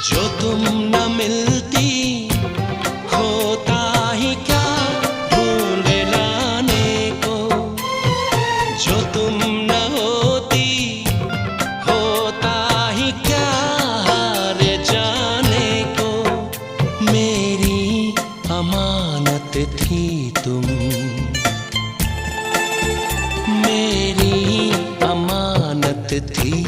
जो तुम न मिलती होता ही क्या ढूंढ लाने को, जो तुम न होती होता ही क्या हार जाने को। मेरी अमानत थी तुम, मेरी अमानत थी